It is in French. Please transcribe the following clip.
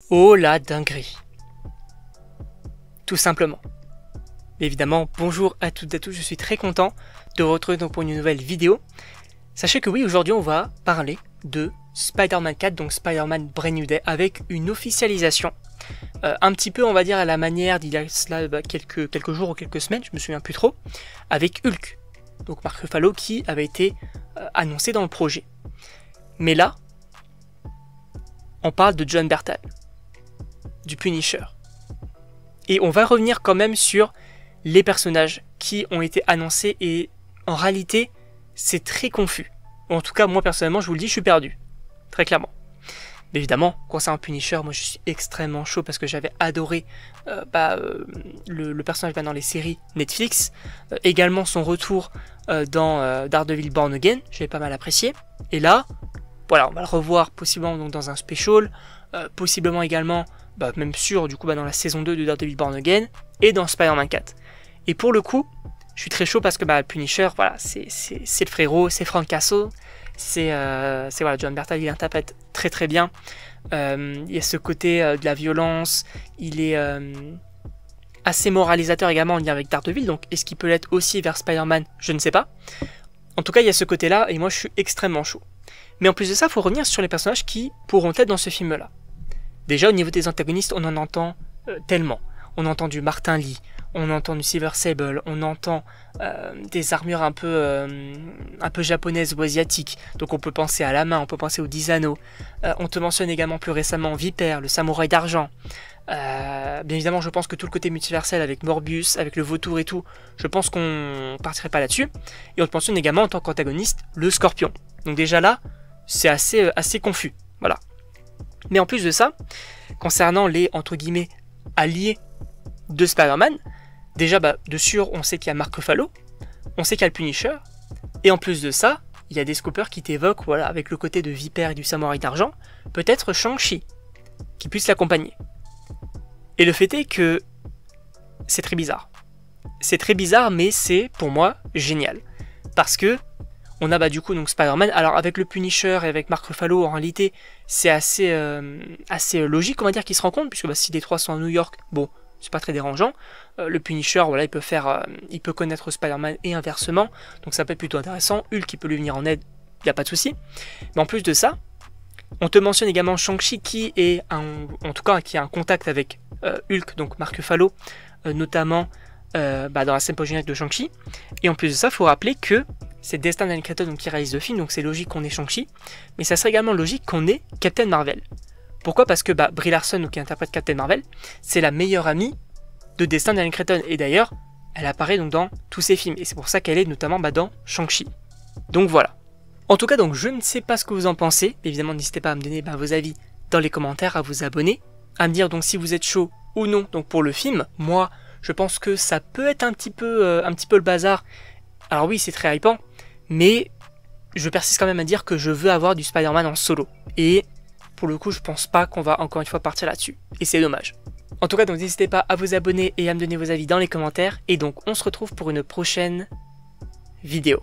Oh la dinguerie. Tout simplement. Évidemment, bonjour à toutes et à tous, je suis très content de vous retrouver donc pour une nouvelle vidéo. Sachez que oui, aujourd'hui on va parler de Spider-Man 4, donc Spider-Man Brand New Day, avec une officialisation. Un petit peu, on va dire, à la manière d'il y a cela quelques jours ou quelques semaines, je me souviens plus trop, avec Hulk, donc Mark Ruffalo, qui avait été annoncé dans le projet. Mais là, on parle de Jon Bernthal, du Punisher. Et on va revenir quand même sur les personnages qui ont été annoncés et en réalité, c'est très confus. En tout cas, moi personnellement, je vous le dis, je suis perdu. Très clairement. Mais évidemment, concernant Punisher, moi je suis extrêmement chaud parce que j'avais adoré le personnage dans les séries Netflix. Également son retour dans Daredevil Born Again, j'avais pas mal apprécié. Et là, voilà, on va le revoir possiblement donc, dans un special, possiblement également, même sûr, du coup, dans la saison 2 de Daredevil Born Again, et dans Spider-Man 4. Et pour le coup, je suis très chaud parce que Punisher, voilà, c'est le frérot, c'est Frank Castle, c'est voilà, Jon Bernthal, il interprète très très bien. Il y a ce côté de la violence, il est assez moralisateur également en lien avec Daredevil, donc est-ce qu'il peut l'être aussi vers Spider-Man, je ne sais pas. En tout cas, il y a ce côté-là, et moi je suis extrêmement chaud. Mais en plus de ça, il faut revenir sur les personnages qui pourront être dans ce film-là. Déjà, au niveau des antagonistes, on en entend tellement. On entend du Martin Lee, on entend du Silver Sable, on entend des armures un peu japonaises ou asiatiques. Donc on peut penser à la main, on peut penser aux 10 anneaux. On te mentionne également plus récemment Viper, le samouraï d'argent. Bien évidemment, je pense que tout le côté multiversel avec Morbius, avec le vautour et tout, je pense qu'on partirait pas là-dessus. Et on te mentionne également en tant qu'antagoniste le Scorpion. Donc déjà là, c'est assez confus. Voilà. Mais en plus de ça, concernant les, entre guillemets, alliés de Spider-Man, déjà, de sûr, on sait qu'il y a Mark Ruffalo, on sait qu'il y a le Punisher, et en plus de ça, il y a des scoopers qui t'évoquent, voilà, avec le côté de Viper et du Samouraï d'Argent, peut-être Shang-Chi, qui puisse l'accompagner. Et le fait est que c'est très bizarre. C'est très bizarre, mais c'est, pour moi, génial. Parce que, on a du coup donc Spider-Man, alors avec le Punisher et avec Mark Ruffalo, en réalité, c'est assez logique, on va dire, qu'ils se rencontrent, puisque si les trois sont à New York, bon, c'est pas très dérangeant. Le Punisher, voilà, il peut connaître Spider-Man et inversement, donc ça peut être plutôt intéressant. Hulk, il peut lui venir en aide, il n'y a pas de souci. Mais en plus de ça, on te mentionne également Shang-Chi qui est qui a un contact avec Hulk, donc Mark Ruffalo, notamment dans la scène post-générique de Shang-Chi. Et en plus de ça, il faut rappeler que c'est Destin Daniel Cretton qui réalise le film, donc c'est logique qu'on ait Shang-Chi, mais ça serait également logique qu'on ait Captain Marvel. Pourquoi ? Parce que Brie Larson, qui interprète Captain Marvel, c'est la meilleure amie de Destin Daniel Cretton, et d'ailleurs, elle apparaît donc dans tous ses films, et c'est pour ça qu'elle est notamment dans Shang-Chi. Donc voilà. En tout cas, donc je ne sais pas ce que vous en pensez, évidemment n'hésitez pas à me donner vos avis dans les commentaires, à vous abonner, à me dire donc si vous êtes chaud ou non donc pour le film. Moi, je pense que ça peut être un petit peu le bazar. Alors oui, c'est très hypant, mais je persiste quand même à dire que je veux avoir du Spider-Man en solo. Et pour le coup, je pense pas qu'on va encore une fois partir là-dessus. Et c'est dommage. En tout cas, donc n'hésitez pas à vous abonner et à me donner vos avis dans les commentaires. Et donc, on se retrouve pour une prochaine vidéo.